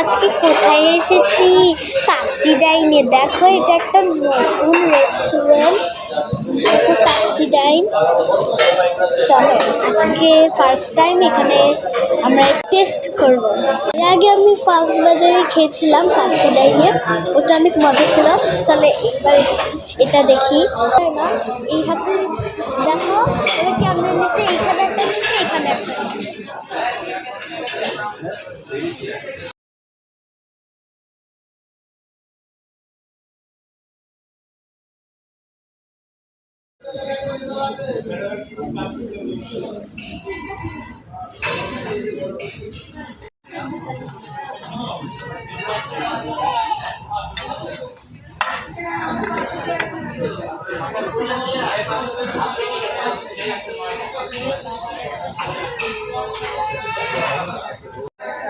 আজকে কোথায় এসেছি? কাচ্চি ডাইনে। দেখো, এটা একটা নতুন রেস্টুরেন্ট। দেখো, কাচ্চি ডাইন। চলো, আজকে ফার্স্ট টাইম এখানে আমরা টেস্ট করব। এর আগে আমি কক্সবাজারে খেয়েছিলাম কাচ্চি ডাইনে, ওটা অনেক মজা ছিল। চলে এবার এটা দেখি। না, এই হাতে দেখো, এটা কেমন নিচে, এইখানে একটা নিচে, এখানে একটা নিচে।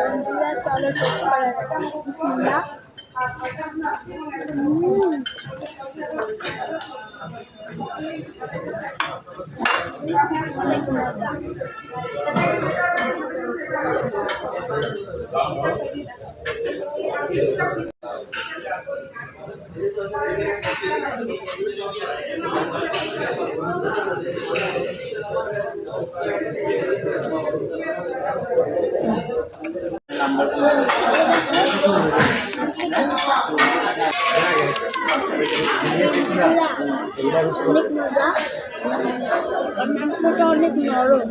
বন্ধুরা, চলো টেস্ট করা যাক। বিসমিল্লাহ। অনেক মজা। অনেক মজা, মাংসটা অনেক নরম।